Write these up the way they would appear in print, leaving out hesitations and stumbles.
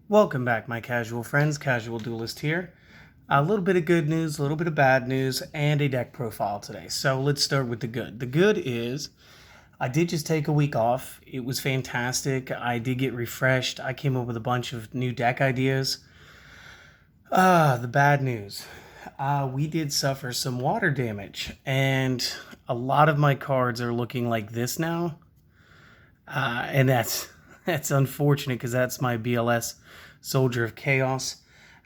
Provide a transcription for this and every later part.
Welcome back, my casual friends. Casual Duelist here. A little bit of good news, a little bit of bad news, and a deck profile today. So let's start with the good. The good is I did just take a week off. It was fantastic. I did get refreshed. I came up with a bunch of new deck ideas. The bad news. We did suffer some water damage, and a lot of my cards are looking like this now. And that's unfortunate because that's my BLS Soldier of Chaos.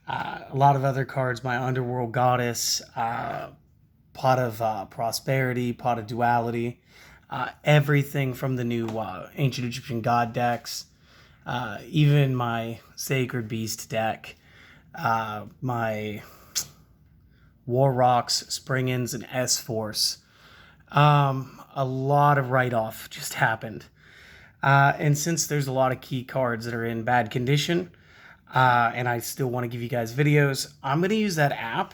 A lot of other cards, my Underworld Goddess, Pot of Prosperity, Pot of Duality, everything from the new Ancient Egyptian God decks, even my Sacred Beast deck, my War Rocks, Spring-Ins, and S-Force. A lot of write-off just happened. And since there's a lot of key cards that are in bad condition, and I still want to give you guys videos, I'm going to use that app.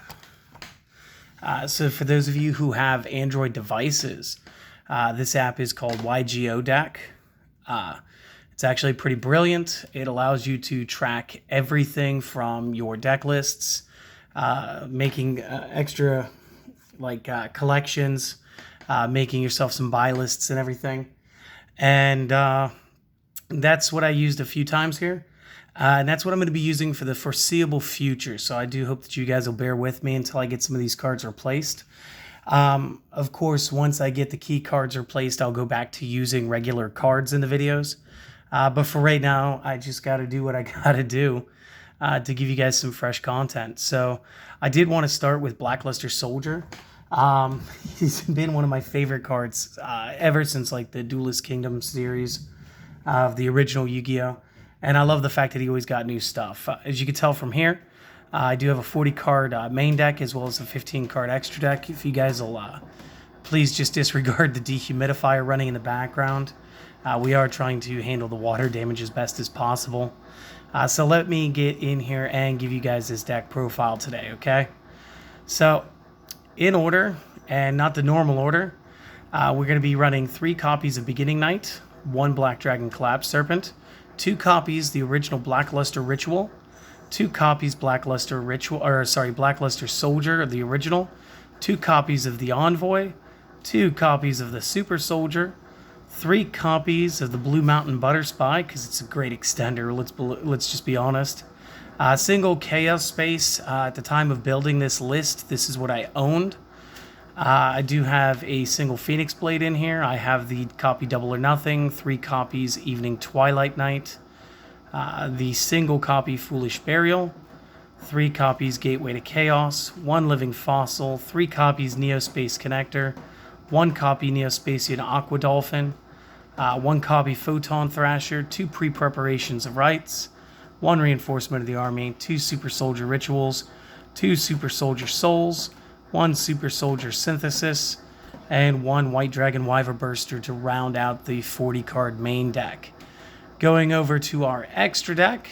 So for those of you who have Android devices, this app is called YGO Deck. It's actually pretty brilliant. It allows you to track everything from your deck lists, making extra collections, making yourself some buy lists and everything. And that's what I used a few times here. And that's what I'm going to be using for the foreseeable future. So I do hope that you guys will bear with me until I get some of these cards replaced. Of course, once I get the key cards replaced, I'll go back to using regular cards in the videos. But for right now, I just got to do what I got to do to give you guys some fresh content. So I did want to start with Blackluster Soldier. He's been one of my favorite cards ever since like the Duelist Kingdom series of the original Yu-Gi-Oh! And I love the fact that he always got new stuff. As you can tell from here, I do have a 40-card main deck as well as a 15-card extra deck. If you guys will please just disregard the dehumidifier running in the background. We are trying to handle the water damage as best as possible. So let me get in here and give you guys this deck profile today, okay? So in order, and not the normal order, we're going to be running 3 copies of Beginning Night, 1 Black Dragon Collapse Serpent, 2 copies the original Blackluster Ritual, 2 copies Blackluster Soldier, the original, 2 copies of the Envoy, 2 copies of the Super Soldier, 3 copies of the Blue Mountain Butter Spy, because it's a great extender, let's just be honest. Single Chaos Space. At the time of building this list, this is what I owned. I do have a single Phoenix Blade in here. I have the copy Double or Nothing, 3 copies Evening Twilight Night, the single copy Foolish Burial, 3 copies Gateway to Chaos, 1 Living Fossil, 3 copies Neospace Connector, 1 copy Neospatian Aqua Dolphin, 1 copy Photon Thrasher, 2 Pre-Preparations of Rites, 1 Reinforcement of the Army, 2 Super Soldier Rituals, 2 Super Soldier Souls, 1 Super Soldier Synthesis, and 1 White Dragon Wyver Burster to round out the 40-card main deck. Going over to our extra deck,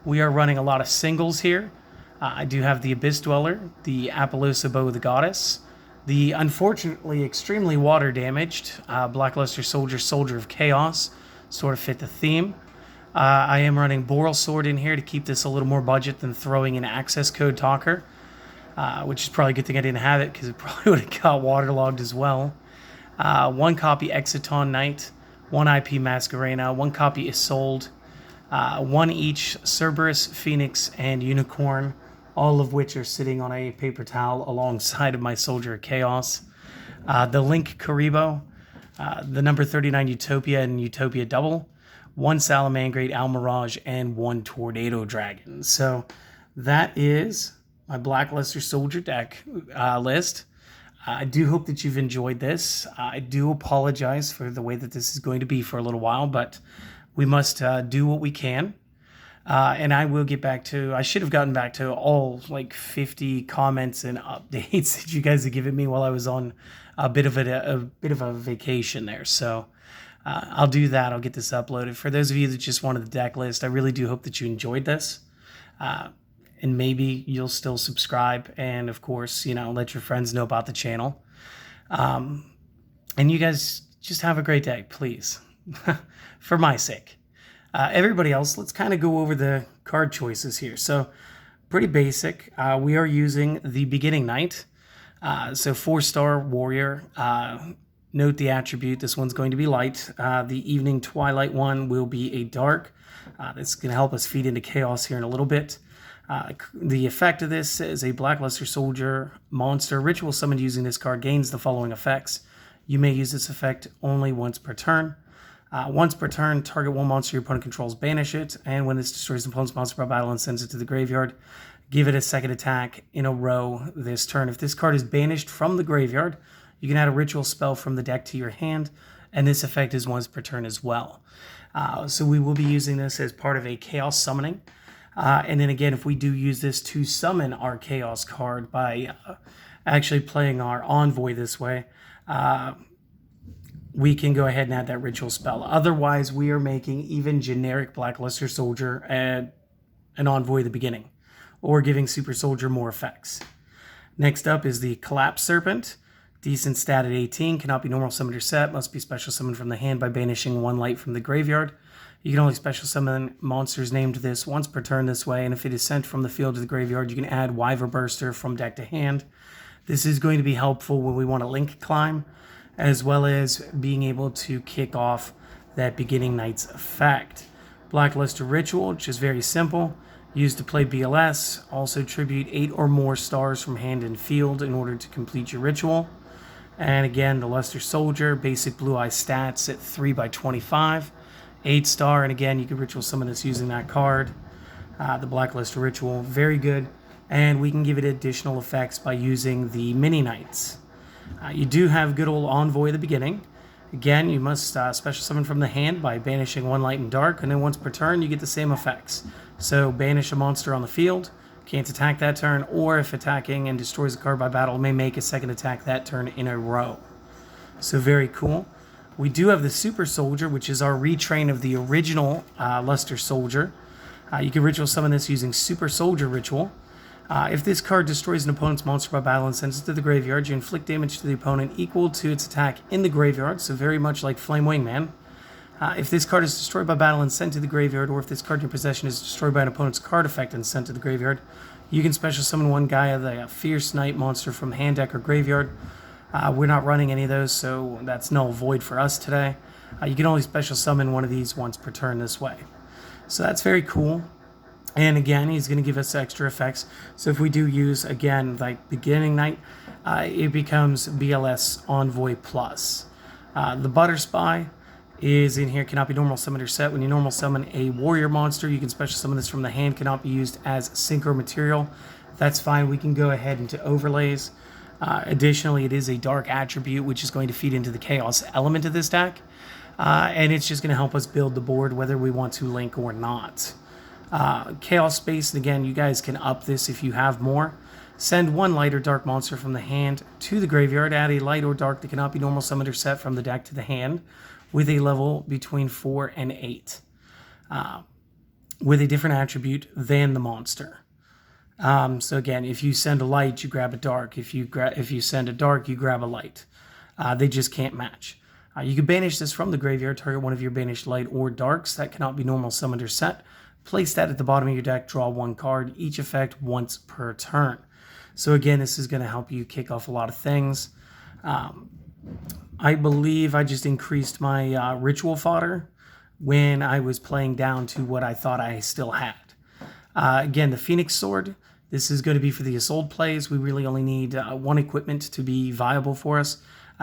we are running a lot of singles here. I do have the Abyss Dweller, the Apollosa Bow of the Goddess, the unfortunately extremely water damaged Blackluster Soldier, Soldier of Chaos, sort of fit the theme. I am running Boral Sword in here to keep this a little more budget than throwing an access code talker, which is probably a good thing I didn't have it because it probably would have got waterlogged as well. 1 copy Exiton Knight, 1 IP Masquerena, 1 copy Isolde, 1 each Cerberus, Phoenix, and Unicorn, all of which are sitting on a paper towel alongside of my Soldier of Chaos. The Link Karibo, the number 39 Utopia and Utopia Double, 1 Salamangrate Almirage, and 1 Tornado Dragon. So that is my Blackluster Soldier deck list. I do hope that you've enjoyed this. I do apologize for the way that this is going to be for a little while, but we must do what we can. And I will get back to, I should have gotten back to all like 50 comments and updates that you guys have given me while I was on a bit of a vacation there. So I'll do that. I'll get this uploaded. For those of you that just wanted the deck list, I really do hope that you enjoyed this. And maybe you'll still subscribe. And of course, let your friends know about the channel. And you guys just have a great day, please. For my sake. Everybody else, let's kind of go over the card choices here. So pretty basic. We are using the Beginning Knight. So 4-star warrior. Note the attribute. This one's going to be light. The Evening Twilight one will be a dark. That's going to help us feed into chaos here in a little bit. The effect of this is a Blackluster Soldier monster ritual summoned using this card gains the following effects. You may use this effect only once per turn. Once per turn, target one monster your opponent controls, banish it, and when this destroys the opponent's monster by battle and sends it to the graveyard, give it a second attack in a row this turn. If this card is banished from the graveyard, you can add a ritual spell from the deck to your hand, and this effect is once per turn as well. So we will be using this as part of a Chaos summoning. And then again, if we do use this to summon our Chaos card by actually playing our Envoy this way, we can go ahead and add that ritual spell. Otherwise, we are making even generic Blackluster Soldier and an Envoy at the beginning, or giving Super Soldier more effects. Next up is the Collapse Serpent. Decent stat at 18, cannot be normal summoned or set, must be special summoned from the hand by banishing one light from the graveyard. You can only special summon monsters named this once per turn this way, and if it is sent from the field to the graveyard, you can add Wyver Burster from deck to hand. This is going to be helpful when we want to link climb, as well as being able to kick off that Beginning Knight's effect. Blackluster Ritual, which is very simple. Used to play BLS. Also tribute 8 or more stars from hand and field in order to complete your ritual. And again, the Luster Soldier, basic Blue Eye stats at 3/25. 8-star, and again, you can ritual summon this using that card. The Blackluster Ritual, very good. And we can give it additional effects by using the Mini Knights. You do have good old Envoy at the beginning. Again, you must special summon from the hand by banishing one light and dark, and then once per turn, you get the same effects. So banish a monster on the field, can't attack that turn, or if attacking and destroys a card by battle, may make a second attack that turn in a row. So very cool. We do have the Super Soldier, which is our retrain of the original Luster Soldier. You can ritual summon this using Super Soldier Ritual. If this card destroys an opponent's monster by battle and sends it to the graveyard, you inflict damage to the opponent equal to its attack in the graveyard, so very much like Flame Wingman. If this card is destroyed by battle and sent to the graveyard, or if this card in your possession is destroyed by an opponent's card effect and sent to the graveyard, you can special summon one Gaia, the Fierce Knight monster from hand, deck, or graveyard. We're not running any of those, so that's null void for us today. You can only special summon one of these once per turn this way. So that's very cool. And again, he's going to give us extra effects. So if we do use, again, like Beginning Knight, it becomes BLS Envoy Plus. The Butter Spy is in here, cannot be normal summoned or set. When you normal summon a warrior monster, you can special summon this from the hand, cannot be used as synchro material. That's fine. We can go ahead into overlays. Additionally, it is a dark attribute, which is going to feed into the chaos element of this deck. And it's just going to help us build the board, whether we want to link or not. Chaos Space, and again, you guys can up this if you have more. Send one light or dark monster from the hand to the graveyard. Add a light or dark that cannot be normal summoned or set from the deck to the hand with a level between 4 and 8. With a different attribute than the monster. So again, if you send a light, you grab a dark. If you send a dark, you grab a light. They just can't match. You can banish this from the graveyard, target one of your banished light or darks that cannot be normal summoned or set. Place that at the bottom of your deck, draw one card, each effect once per turn. So again, this is going to help you kick off a lot of things. I believe I just increased my ritual fodder when I was playing down to what I thought I still had. Again, the Phoenix Sword. This is going to be for the Assault plays. We really only need one equipment to be viable for us.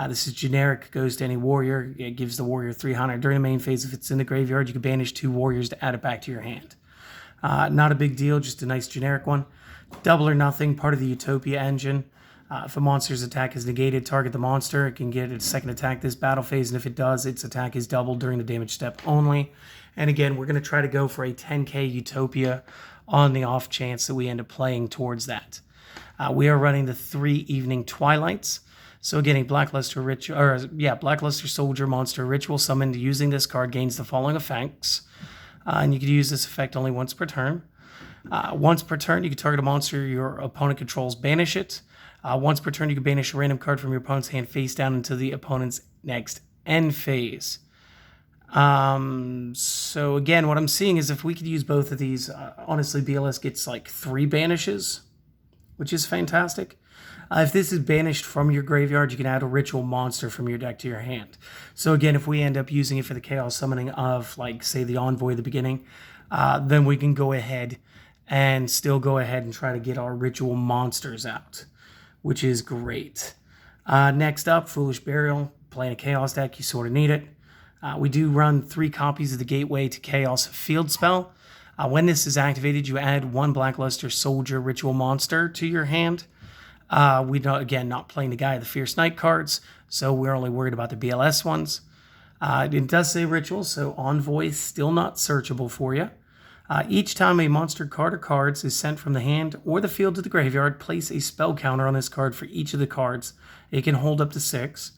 This is generic, goes to any warrior. It gives the warrior 300. During the main phase, if it's in the graveyard, you can banish 2 warriors to add it back to your hand. Not a big deal, just a nice generic one. Double or nothing, part of the Utopia engine. If a monster's attack is negated, target the monster. It can get a second attack this battle phase, and if it does, its attack is doubled during the damage step only. And again, we're going to try to go for a 10k Utopia on the off chance that we end up playing towards that. We are running the 3 Evening Twilights. So getting Blackluster Soldier monster ritual summoned using this card gains the following effects. And you can use this effect only once per turn. Once per turn, you can target a monster your opponent controls, banish it. Once per turn, you can banish a random card from your opponent's hand face down into the opponent's next end phase. So again, what I'm seeing is if we could use both of these, honestly, BLS gets like 3 banishes, which is fantastic. If this is banished from your graveyard, you can add a ritual monster from your deck to your hand. So again, if we end up using it for the chaos summoning of, like, say, the Envoy at the beginning, then we can go ahead and still go ahead and try to get our ritual monsters out, which is great. Next up, Foolish Burial. Playing a chaos deck, you sort of need it. We do run 3 copies of the Gateway to Chaos field spell. When this is activated, you add 1 Blackluster Soldier Ritual Monster to your hand. We don't, again, not playing the Guy of the Fierce Knight cards, so we're only worried about the BLS ones. It does say Ritual, so Envoy is still not searchable for you. Each time a monster card or cards is sent from the hand or the field to the graveyard, place a spell counter on this card for each of the cards. It can hold up to 6.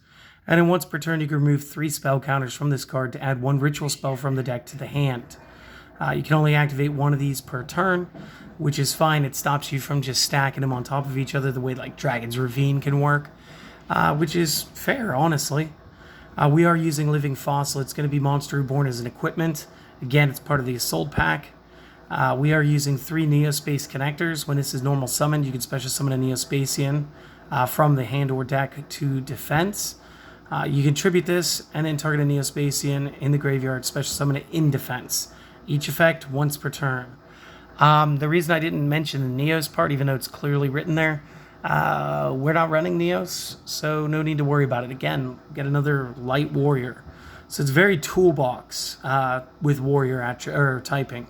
And then once per turn, you can remove 3 spell counters from this card to add 1 ritual spell from the deck to the hand. You can only activate 1 of these per turn, which is fine. It stops you from just stacking them on top of each other the way like Dragon's Ravine can work, which is fair, honestly. We are using Living Fossil. It's going to be Monster Reborn as an equipment. Again, it's part of the Assault Pack. We are using 3 Neospace connectors. When this is normal summoned, you can special summon a Neospacian from the hand or deck to defense. You can tribute this and then target a Neospacian in the graveyard, special summon it in defense. Each effect once per turn. The reason I didn't mention the Neos part, even though it's clearly written there, we're not running Neos, so no need to worry about it. Again, get another light warrior. So it's very toolbox with warrior typing.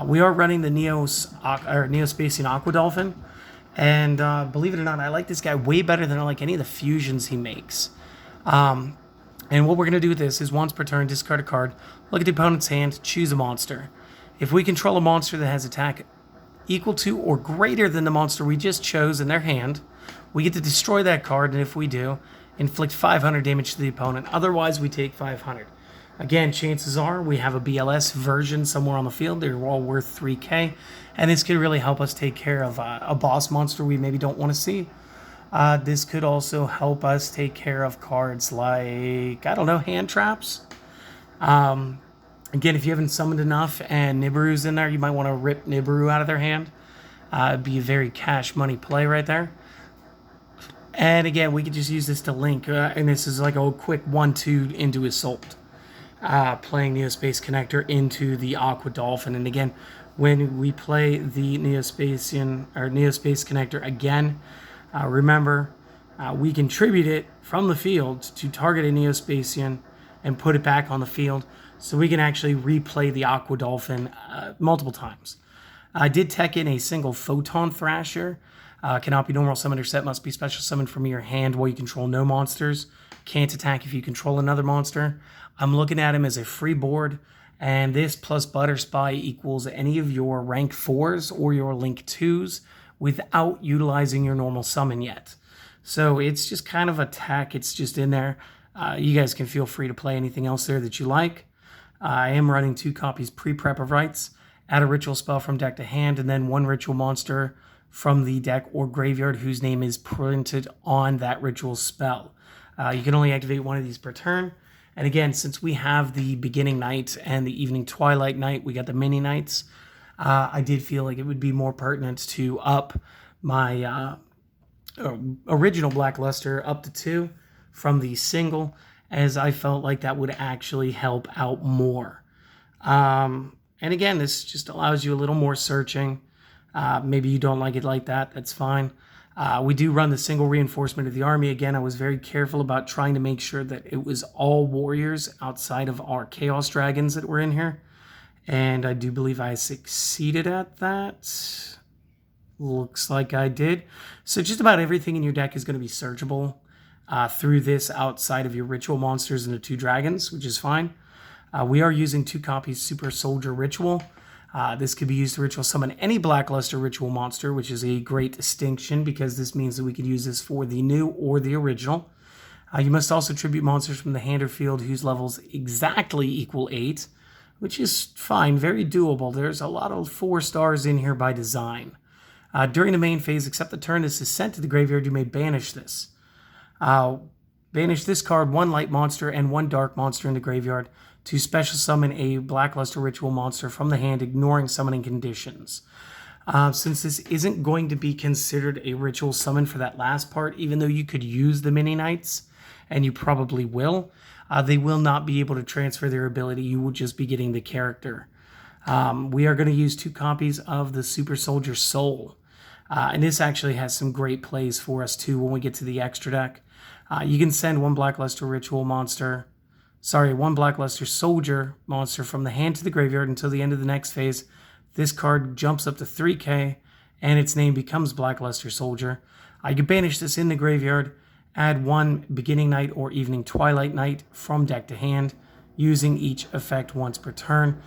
We are running the Neospacian Aqua Dolphin, and believe it or not, I like this guy way better than I like any of the fusions he makes. And what we're going to do with this is once per turn, discard a card, look at the opponent's hand, choose a monster. If we control a monster that has attack equal to or greater than the monster we just chose in their hand, we get to destroy that card, and if we do, inflict 500 damage to the opponent. Otherwise, we take 500. Again, chances are we have a BLS version somewhere on the field. They're all worth 3k, and this could really help us take care of a boss monster we maybe don't want to see. This could also help us take care of cards like, I don't know, hand traps. Again, if you haven't summoned enough and Nibiru's in there, you might want to rip Nibiru out of their hand. It'd be a very cash money play right there. And again, we could just use this to link, and this is like a quick 1-2 into Assault. Playing Neospace Connector into the Aqua Dolphin. And again, when we play the Neospace Connector again, remember, we can tribute it from the field to target a Neospacian and put it back on the field, so we can actually replay the Aqua Dolphin multiple times. I did tech in a single Photon Thrasher. Cannot be normal summoned or set, must be special summoned from your hand while you control no monsters. Can't attack if you control another monster. I'm looking at him as a free board, and this plus Butter Spy equals any of your rank 4s or your link 2s without utilizing your normal summon yet. So it's just kind of a tech. It's just in there. You guys can feel free to play anything else there that you like. I am running 2 copies pre-prep of Rites. Add a ritual spell from deck to hand, and then 1 ritual monster from the deck or graveyard whose name is printed on that ritual spell. You can only activate 1 of these per turn. And again, since we have the beginning night and the evening twilight night, we got the mini nights. I did feel like it would be more pertinent to up my original Blackluster up to 2 from the single, as I felt like that would actually help out more. And again, this just allows you a little more searching. Maybe you don't like it like that. That's fine. We do run the single reinforcement of the army. Again, I was very careful about trying to make sure that it was all warriors outside of our Chaos Dragons that were in here. And I do believe I succeeded at that. Looks like I did. So just about everything in your deck is going to be searchable through this outside of your ritual monsters and the 2 dragons, which is fine. We are using 2 copies Super Soldier Ritual. This could be used to ritual summon any Blackluster ritual monster, which is a great distinction because this means that we can use this for the new or the original. You must also tribute monsters from the hand or field whose levels exactly equal 8, which is fine, very doable. There's a lot of 4 stars in here by design. During the main phase, except the turn this is sent to the graveyard, you may banish this. Banish this card, 1 light monster and 1 dark monster in the graveyard. to special summon a Blackluster Ritual monster from the hand, ignoring summoning conditions. Since this isn't going to be considered a ritual summon for that last part, even though you could use the Mini Knights, and you probably will, they will not be able to transfer their ability. You will just be getting the character. We are going to use 2 copies of the Super Soldier Soul. And this actually has some great plays for us too when we get to the extra deck. You can send 1 Blackluster Soldier monster from the hand to the graveyard until the end of the next phase. This card jumps up to 3k, and its name becomes Blackluster Soldier. You can banish this in the graveyard, add 1 Beginning Night or Evening Twilight Night from deck to hand, using each effect once per turn.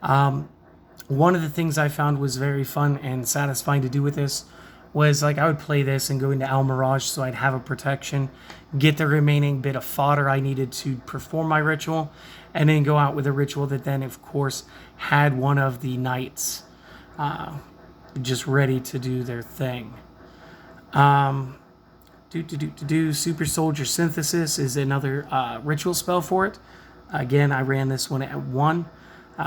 One of the things I found was very fun and satisfying to do with this was, like, I would play this and go into Al Mirage so I'd have a protection, get the remaining bit of fodder I needed to perform my ritual, and then go out with a ritual that then, of course, had one of the knights just ready to do their thing. Super Soldier Synthesis is another ritual spell for it. Again, I ran this one at 1.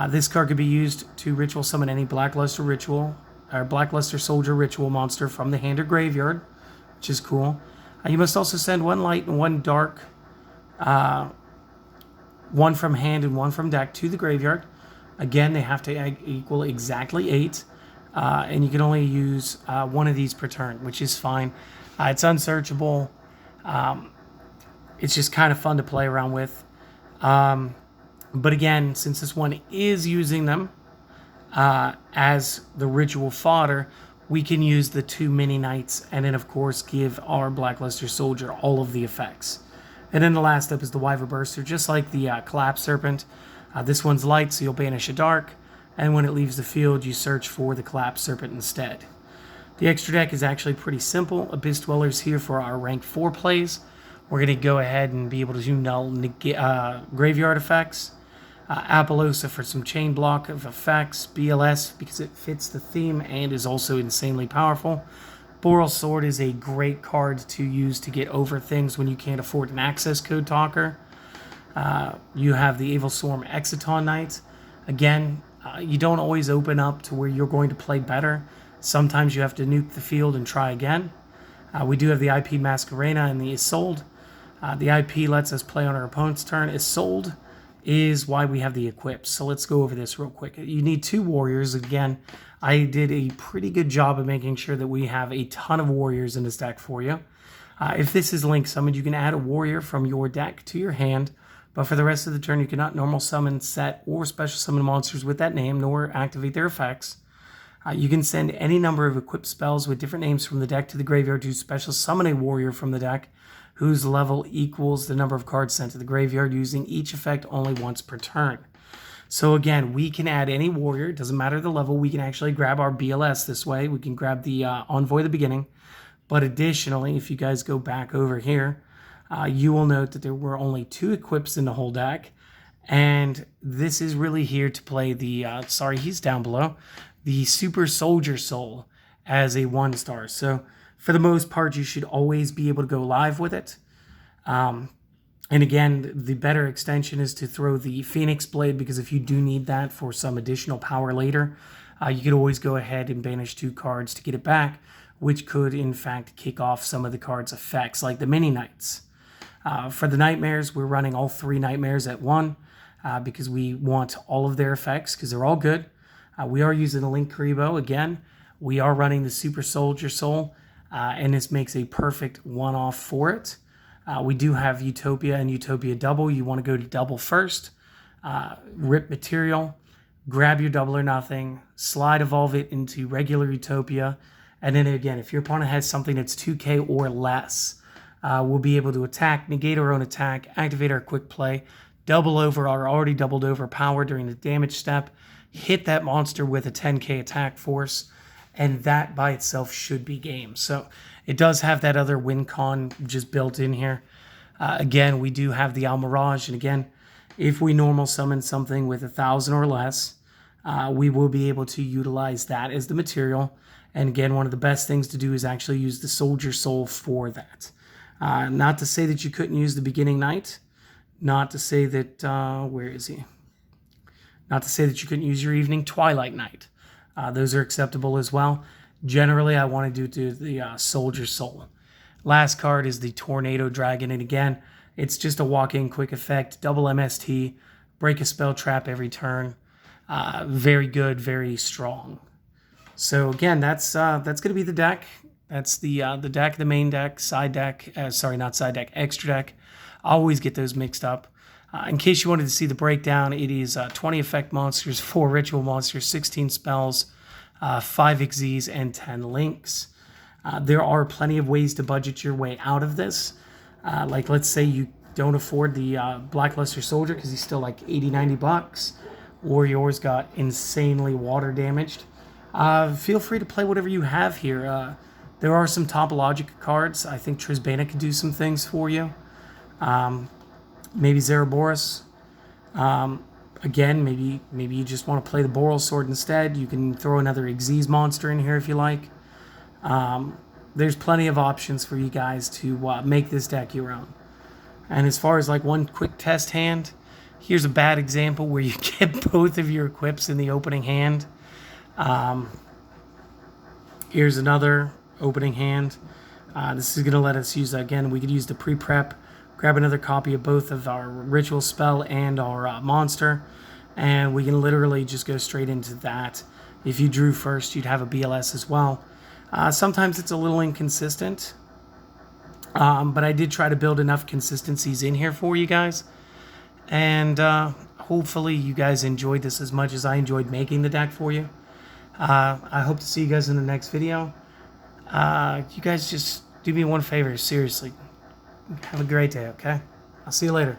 This card could be used to ritual summon any Blackluster Soldier ritual monster from the hand or graveyard, which is cool. You must also send 1 light and 1 dark, 1 from hand and 1 from deck to the graveyard. Again, they have to equal exactly 8, and you can only use 1 of these per turn, which is fine. It's unsearchable. It's just kind of fun to play around with. But again, since this one is using them as the ritual fodder, we can use the 2 Mini Knights and then, of course, give our Blackluster Soldier all of the effects. And then the last up is the Wyver Burster, just like the Collapse Serpent. This one's light, so you'll banish a dark, and when it leaves the field, you search for the Collapse Serpent instead. The extra deck is actually pretty simple. Abyss Dweller's here for our rank 4 plays. We're going to go ahead and be able to do null graveyard effects. Apollosa for some chain block of effects. BLS because it fits the theme and is also insanely powerful. Boral Sword is a great card to use to get over things when you can't afford an access code talker. You have the Evil Swarm Exciton Knight. Again, you don't always open up to where you're going to play better. Sometimes you have to nuke the field and try again. We do have the IP Masquerena and the Isolde. The IP lets us play on our opponent's turn. Isolde is why we have the equips. So let's go over this real quick. You need 2 warriors. Again, I did a pretty good job of making sure that we have a ton of warriors in this deck for you. If this is link summoned, you can add a warrior from your deck to your hand, but for the rest of the turn, you cannot normal summon, set, or special summon monsters with that name, nor activate their effects. You can send any number of equipped spells with different names from the deck to the graveyard to special summon a warrior from the deck whose level equals the number of cards sent to the graveyard, using each effect only once per turn. So again, we can add any warrior. It doesn't matter the level. We can actually grab our BLS this way. We can grab the Envoy at the beginning. But additionally, if you guys go back over here, you will note that there were only 2 equips in the whole deck. And this is really here to play the, he's down below, the Super Soldier Soul as a 1-star. So for the most part, you should always be able to go live with it. And again, the better extension is to throw the Phoenix Blade, because if you do need that for some additional power later, you could always go ahead and banish 2 cards to get it back, which could, in fact, kick off some of the card's effects, like the Mini Knights. For the Nightmares, we're running all 3 Nightmares at 1 because we want all of their effects because they're all good. We are using the Link Karibo again. We are running the Super Soldier Soul, and this makes a perfect one-off for it. We do have Utopia and Utopia Double. You want to go to Double first. Rip material, grab your Double or Nothing, slide evolve it into regular Utopia, and then again, if your opponent has something that's 2k or less, we'll be able to attack, negate our own attack, activate our quick play, double over our already doubled over power during the damage step, hit that monster with a 10k attack force, and that by itself should be game. So it does have that other win con just built in here. Again, we do have the Al Mirage, and again, if we normal summon something with 1,000 or less, we will be able to utilize that as the material. And again, one of the best things to do is actually use the Soldier Soul for that. Not to say that you couldn't use the Beginning Night. Not to say that, where is he? Not to say that you couldn't use your evening Twilight Knight. Those are acceptable as well. Generally, I want to do the Soldier Soul. Last card is the Tornado Dragon, and again, it's just a walk-in quick effect, double MST, break a spell trap every turn. Very good, very strong. So again, that's going to be the deck. That's the deck, the main deck, side deck. Sorry, not side deck, extra deck. I always get those mixed up. In case you wanted to see the breakdown, it is 20 effect monsters, 4 ritual monsters, 16 spells, 5 Xyzs, and 10 links. There are plenty of ways to budget your way out of this. Like, let's say you don't afford the Blackluster Soldier because he's still like 80, 90 bucks, or yours got insanely water damaged. Feel free to play whatever you have here. There are some topologic cards. I think Trisbana could do some things for you. Maybe Zeraboros. Again, maybe you just want to play the Boral Sword instead. You can throw another Xyz monster in here if you like. There's plenty of options for you guys to make this deck your own. And as far as like one quick test hand, here's a bad example where you get both of your equips in the opening hand. Here's another opening hand. This is going to let us use, again, we could use the pre-prep, grab another copy of both of our ritual spell and our monster, and we can literally just go straight into that. If you drew first, you'd have a BLS as well. Sometimes it's a little inconsistent, but I did try to build enough consistencies in here for you guys, and hopefully you guys enjoyed this as much as I enjoyed making the deck for you. I hope to see you guys in the next video. You guys just do me one favor, seriously. Have a great day, okay? I'll see you later.